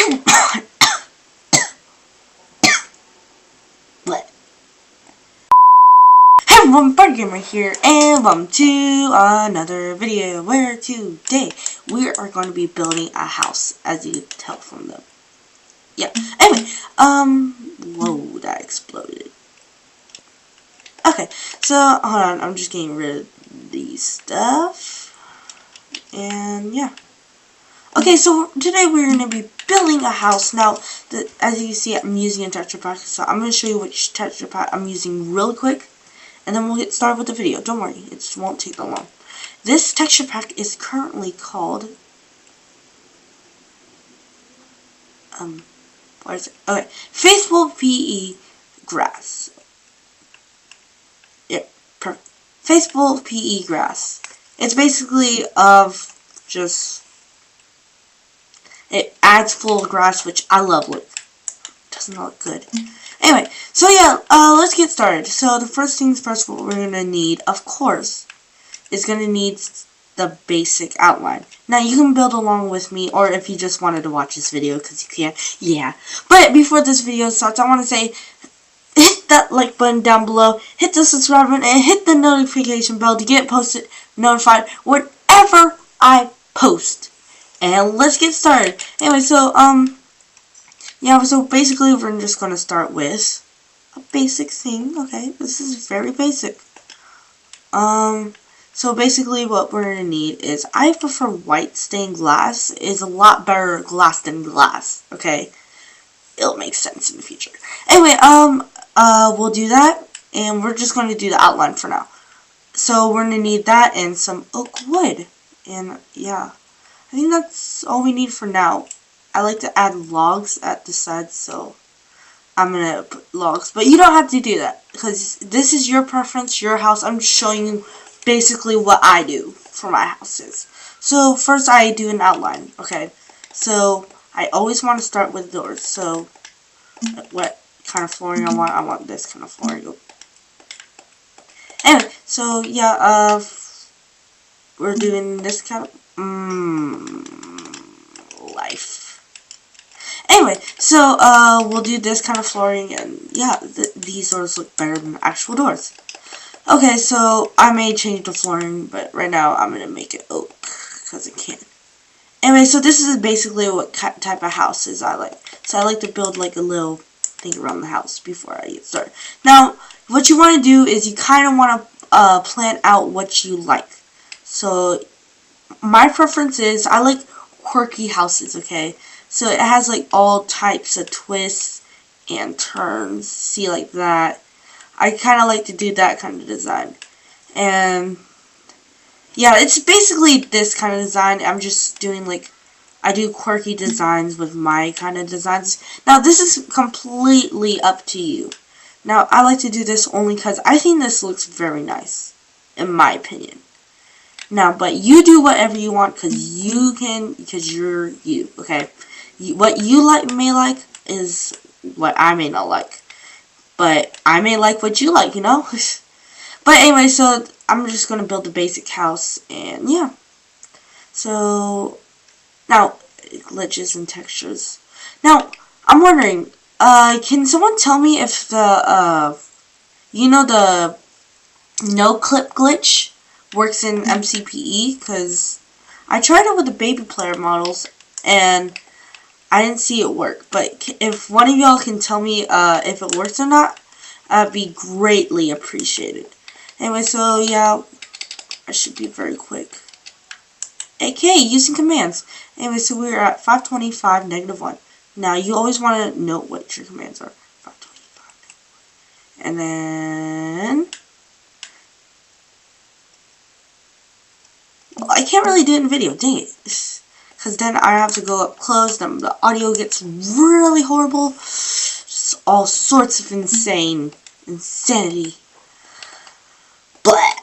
What? Hey everyone, BardyGamer here, and welcome to another video where today we are going to be building a house, as you can tell from the... Yeah, anyway, whoa, that exploded. Okay, so, hold on, I'm just getting rid of these stuff, and yeah. Okay, so today we're going to be building a house. Now, as you can see, I'm using a texture pack, so I'm going to show you which texture pack I'm using really quick, and then we'll get started with the video. Don't worry, it won't take that long. This texture pack is currently called, what is it? Okay, Faithful PE Grass. Yeah, perfect. Faithful PE Grass. It's basically it adds full grass, which I love. Look, doesn't look good. Anyway, so yeah, let's get started. So the first things first, what we're gonna need, of course, is gonna need the basic outline. Now you can build along with me, or if you just wanted to watch this video, because you can, yeah. But before this video starts, I want to say, hit that like button down below, hit the subscribe button, and hit the notification bell to get notified whenever I post. And let's get started. Anyway, so, yeah, so basically we're just going to start with a basic thing, okay? This is very basic. So basically what we're going to need is, I prefer white stained glass. It's a lot better glass than glass, okay? It'll make sense in the future. Anyway, we'll do that, and we're just going to do the outline for now. So we're going to need that and some oak wood, and yeah. I think that's all we need for now. I like to add logs at the sides, so I'm going to put logs. But you don't have to do that, because this is your preference, your house. I'm just showing you basically what I do for my houses. So first I do an outline, okay? So I always want to start with doors. So what kind of flooring I want this kind of flooring. Anyway, so yeah, we're doing this kind of... life. Anyway, so we'll do this kind of flooring, and yeah, these doors look better than the actual doors. Okay, so I may change the flooring, but right now I'm gonna make it oak because it can. Anyway, so this is basically what type of houses I like. So I like to build like a little thing around the house before I get started. Now, what you want to do is you kind of want to plan out what you like. So my preference is, I like quirky houses, okay? So it has like all types of twists and turns, see, like that. I kind of like to do that kind of design. And yeah, it's basically this kind of design. I'm just doing like, I do quirky designs with my kind of designs. Now this is completely up to you. Now I like to do this only because I think this looks very nice, in my opinion. Now, but you do whatever you want, because you're you, okay? What you may like is what I may not like. But I may like what you like, you know? But anyway, so I'm just going to build the basic house, and yeah. So, now, glitches and textures. Now, I'm wondering, can someone tell me if the, you know, the no clip glitch works in MCPE? Because I tried it with the baby player models and I didn't see it work. But if one of y'all can tell me if it works or not, that'd be greatly appreciated. Anyway, so yeah, I should be very quick. Okay, using commands. Anyway, so we're at 525 -1. Now you always want to note what your commands are. 525. And then, I can't really do it in video, dang it. Because then I have to go up close, then the audio gets really horrible. Just all sorts of insanity. Blah.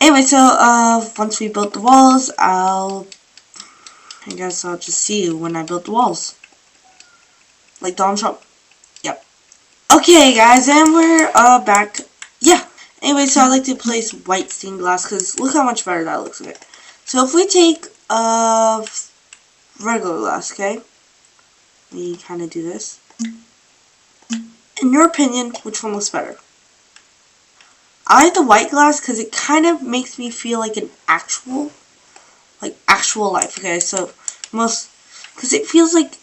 Anyway, so, once we built the walls, I guess I'll just see you when I build the walls. Like Donald Trump. Yep. Okay, guys, and we're, back. Yeah. Anyway, so I like to place white stained glass, because look how much better that looks. Okay. So if we take regular glass, okay? we kind of do this. In your opinion, which one looks better? I like the white glass because it kind of makes me feel like an actual life. Okay, so because it feels like,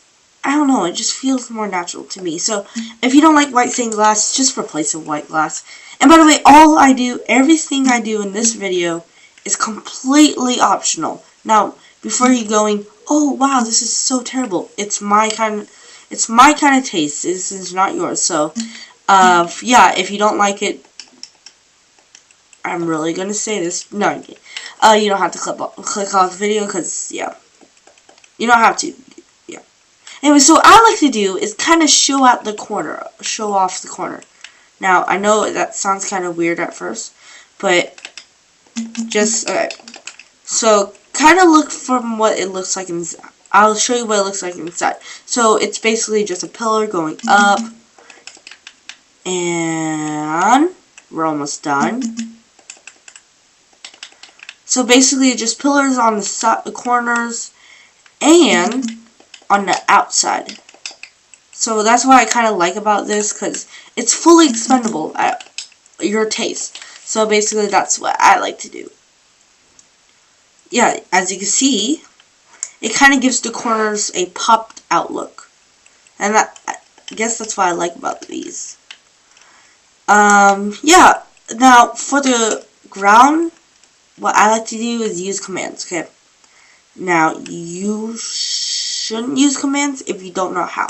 I don't know, it just feels more natural to me. So if you don't like white stained glass, just replace it with white glass. And by the way, everything I do in this video is completely optional. Now, before you going, oh wow, this is so terrible. It's my kind of taste. This is not yours. So, yeah, if you don't like it, I'm really gonna say this. No, you don't have to click off the video because, yeah, you don't have to. Yeah. Anyway, so what I like to do is kind of show off the corner. Now, I know that sounds kind of weird at first, but just, so kind of look from what it looks like inside. I'll show you what it looks like inside. So it's basically just a pillar going up, and we're almost done. So basically just pillars on the corners and on the outside. So that's what I kind of like about this, because it's fully expendable at your taste. So basically that's what I like to do. Yeah, as you can see, it kind of gives the corners a popped out look. And I guess that's what I like about these. Yeah, now for the ground, what I like to do is use commands, okay? Now, you shouldn't use commands if you don't know how.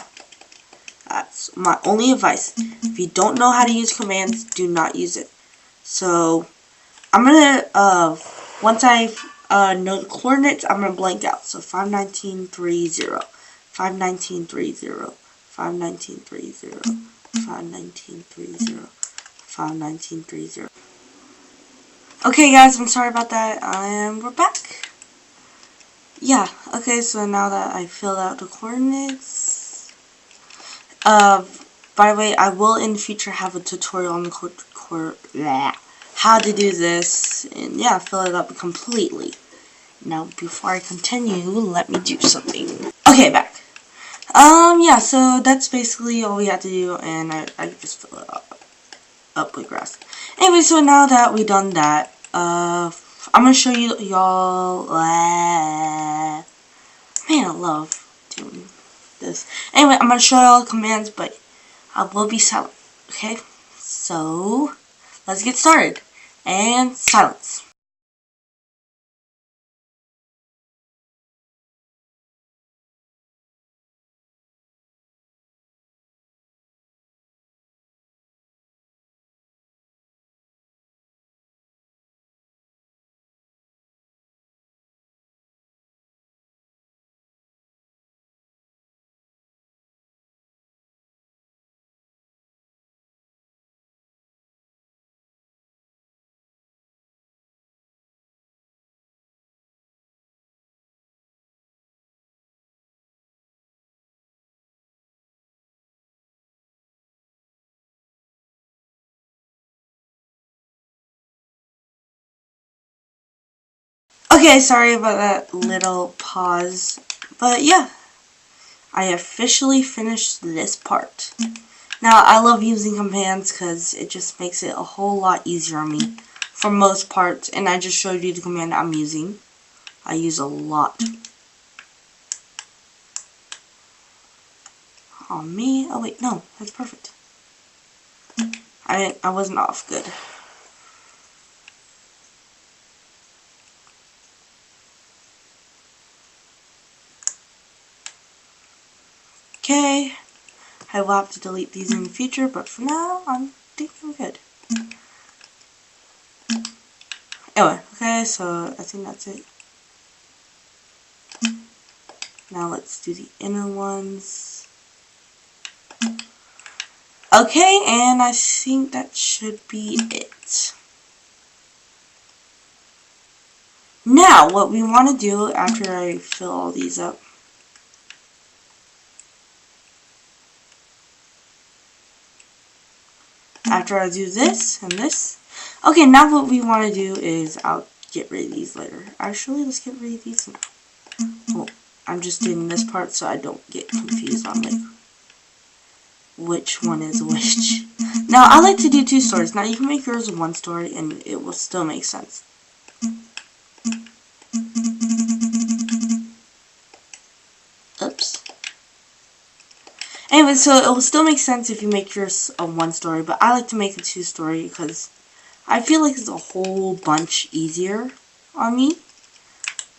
That's my only advice. If you don't know how to use commands, do not use it. So, I'm gonna, once I know the coordinates, I'm gonna blank out. So, 51930, 51930, 51930, 51930, 51930. Okay guys, I'm sorry about that, and we're back. Yeah, okay, so now that I filled out the coordinates, by the way, I will in the future have a tutorial on the how to do this, and yeah, fill it up completely. Now, before I continue, let me do something. Okay, back. Yeah, so that's basically all we had to do, and I just fill it up with grass. Anyway, so now that we done that, I'm gonna show y'all. Man, I love doing this. Anyway, I'm gonna show y'all the commands, but I will be silent. Okay, so let's get started. And silence. Okay, sorry about that little pause, but yeah, I officially finished this part. Now, I love using commands because it just makes it a whole lot easier on me for most parts, and I just showed you the command I'm using. I use a lot. Oh me, oh wait, no, that's perfect. I wasn't off good. Okay, I will have to delete these in the future, but for now, I think I'm good. Anyway, okay, so I think that's it. Now let's do the inner ones. Okay, and I think that should be it. Now, what we want to do after I fill all these up, after I do this and this, okay, now what we want to do is, I'll get rid of these later. Actually, let's get rid of these now. Oh, I'm just doing this part so I don't get confused on like which one is which. Now, I like to do 2 stories. Now, you can make yours 1 story and it will still make sense. Oops. Anyway, so it will still make sense if you make yours a 1 story, but I like to make a 2 story because I feel like it's a whole bunch easier on me.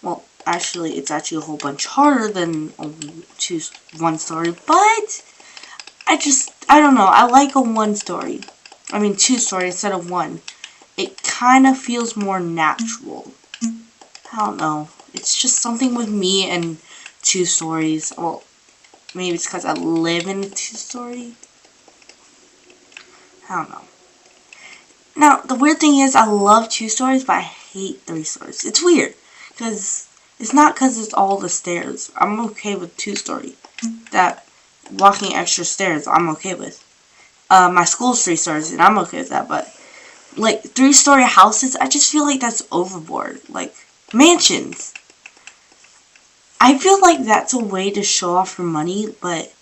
Well, actually, it's actually a whole bunch harder than a 1 story, but I don't know, I like a 1 story. I mean 2 story instead of 1. It kind of feels more natural. I don't know. It's just something with me and 2 stories. Well, maybe it's because I live in a 2 story. I don't know. Now, the weird thing is I love 2 stories, but I hate 3 stories. It's weird. Because it's not because it's all the stairs. I'm okay with 2 story. That walking extra stairs, I'm okay with. My school's 3 stories, and I'm okay with that, but like 3-story houses, I just feel like that's overboard. Like mansions. I feel like that's a way to show off your money, but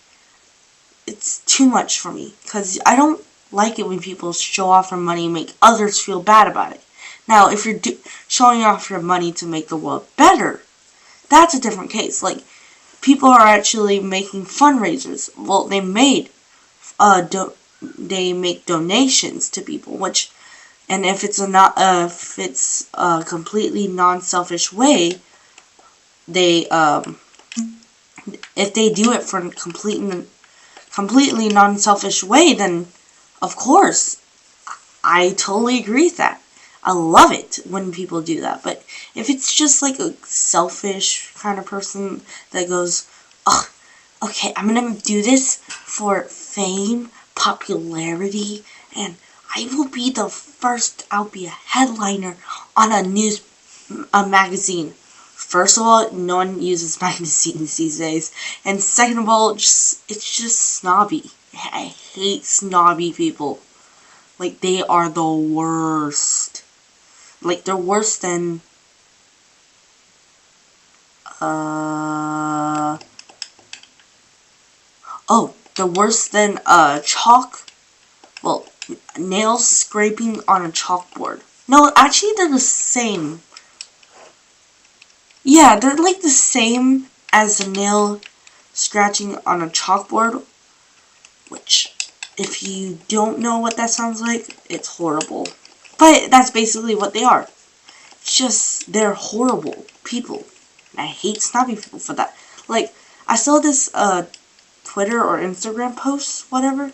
it's too much for me because I don't like it when people show off their money and make others feel bad about it. Now, if you're showing off your money to make the world better, that's a different case. Like, people are actually making fundraisers. Well, they make donations to people, which, and if it's a completely non-selfish way, they if they do it for a completely non-selfish way, then of course I totally agree with that. I love it when people do that. But if it's just like a selfish kind of person that goes, oh, okay, I'm gonna do this for fame, popularity, and I will be the first, I'll be a headliner on a magazine. First of all, no one uses magazines these days. And second of all, it's just snobby. I hate snobby people. Like, they are the worst. Like, they're worse than, they're worse than, nails scraping on a chalkboard. No, actually, they're the same. Yeah, they're like the same as a nail scratching on a chalkboard, which, if you don't know what that sounds like, it's horrible. But that's basically what they are. It's just, they're horrible people. And I hate snobby people for that. Like, I saw this Twitter or Instagram post, whatever.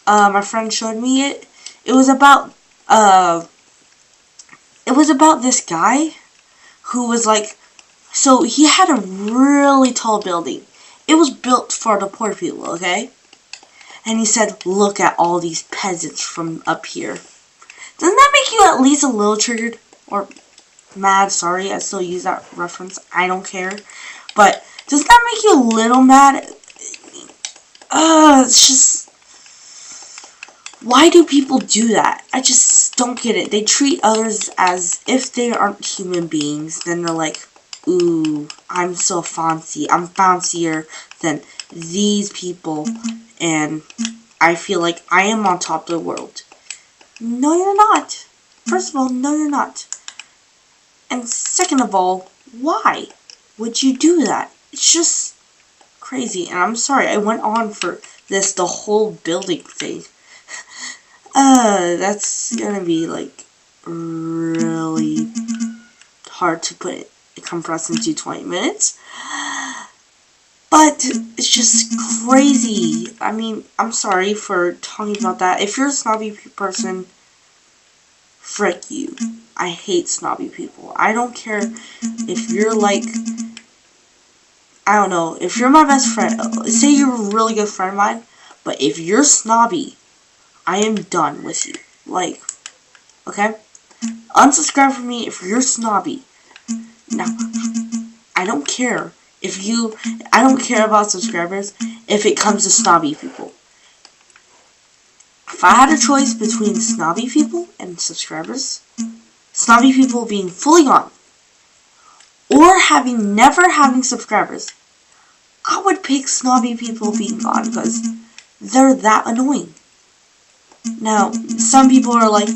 My friend showed me it. It was about this guy who was like, so he had a really tall building. It was built for the poor people, okay? And he said, look at all these peasants from up here. Doesn't that make you at least a little triggered? Or mad? Sorry, I still use that reference. I don't care. But doesn't that make you a little mad? It's just... Why do people do that? I just don't get it. They treat others as if they aren't human beings. Then they're like, ooh, I'm so fancy. I'm fancier than these people. And I feel like I am on top of the world. No, you're not. First of all, no, you're not. And second of all, why would you do that? It's just crazy. And I'm sorry, I went on for the whole building thing. That's gonna be like really hard to compress into 20 minutes. But it's just crazy. I mean, I'm sorry for talking about that. If you're a snobby person, frick you. I hate snobby people. I don't care if you're like, I don't know, if you're my best friend, say you're a really good friend of mine, but if you're snobby, I am done with you. Like, okay? Unsubscribe from me if you're snobby. Now, I don't care I don't care about subscribers if it comes to snobby people. If I had a choice between snobby people and subscribers, snobby people being fully gone, or never having subscribers, I would pick snobby people being gone because they're that annoying. Now, some people are like,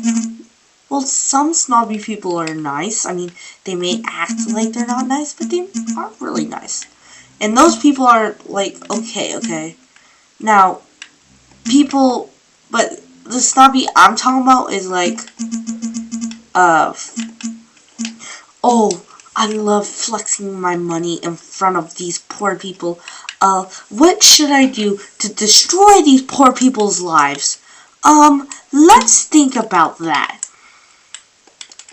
well, some snobby people are nice. I mean, they may act like they're not nice, but they are really nice. And those people are like, okay. Now, people, but the snobby I'm talking about is like, oh, I love flexing my money in front of these poor people. What should I do to destroy these poor people's lives? Let's think about that.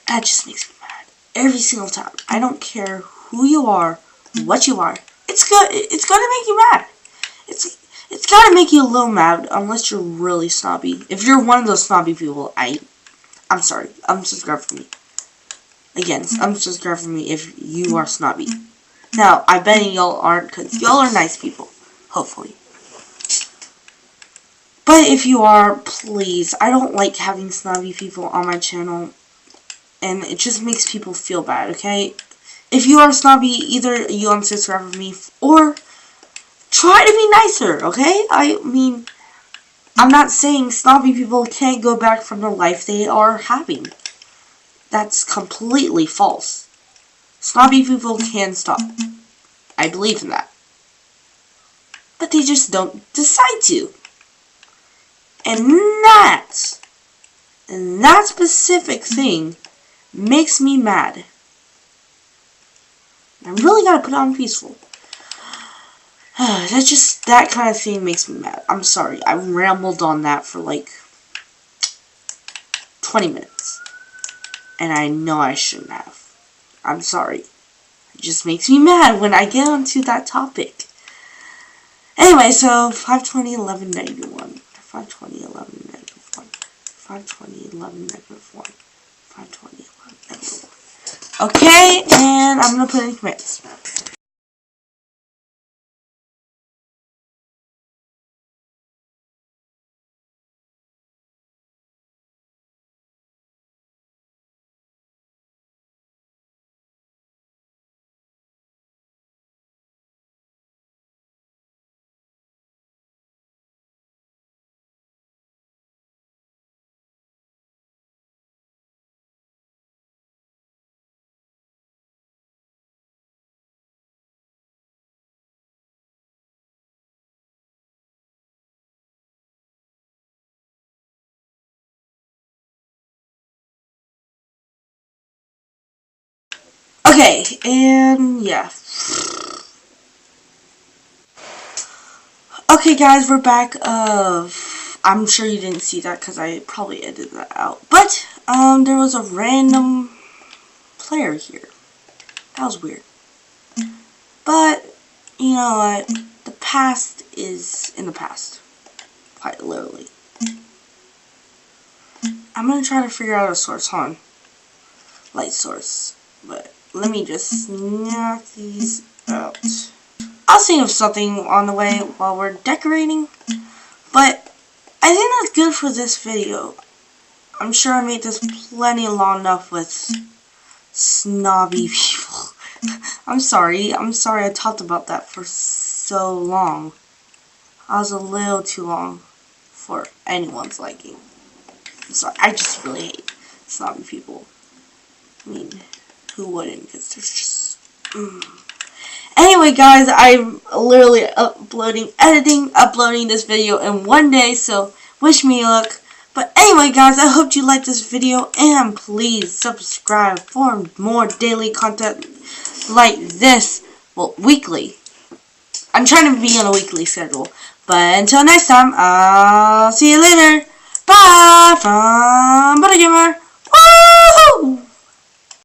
That just makes me mad. Every single time. I don't care who you are, what you are. It's gonna make you mad. It's gotta make you a little mad unless you're really snobby. If you're one of those snobby people, I'm sorry. Unsubscribe from me. Again, unsubscribe from me if you are snobby. Now, I bet y'all aren't, because y'all are nice people. Hopefully. But if you are, please, I don't like having snobby people on my channel. And it just makes people feel bad, okay? If you are snobby, either you unsubscribe from me, or try to be nicer, okay? I mean, I'm not saying snobby people can't go back from the life they are having. That's completely false. Snobby people can stop. I believe in that. But they just don't decide to. And that specific thing makes me mad. I really gotta put on peaceful. That kind of thing makes me mad. I'm sorry. I rambled on that for like 20 minutes. And I know I shouldn't have. I'm sorry. It just makes me mad when I get onto that topic. Anyway, so 520-11-1. 520-11-1. 520-11-1. 520-11-1. Okay, and I'm gonna put in commands. Okay, and yeah. Okay, guys, we're back. I'm sure you didn't see that because I probably edited that out. But there was a random player here. That was weird. But you know what? The past is in the past, quite literally. I'm gonna try to figure out a source. Hold on. Light source, but let me just knock these out. I'll think of something on the way while we're decorating, but I think that's good for this video. I'm sure I made this plenty long enough with snobby people. I'm sorry I talked about that for so long. I was a little too long for anyone's liking. I'm sorry, I just really hate snobby people. I mean, who wouldn't? Because there's just... Anyway, guys, I'm literally uploading this video in one day, so wish me luck. But anyway, guys, I hope you liked this video, and please subscribe for more daily content like this. Well, weekly. I'm trying to be on a weekly schedule. But until next time, I'll see you later. Bye from Butter Gamer.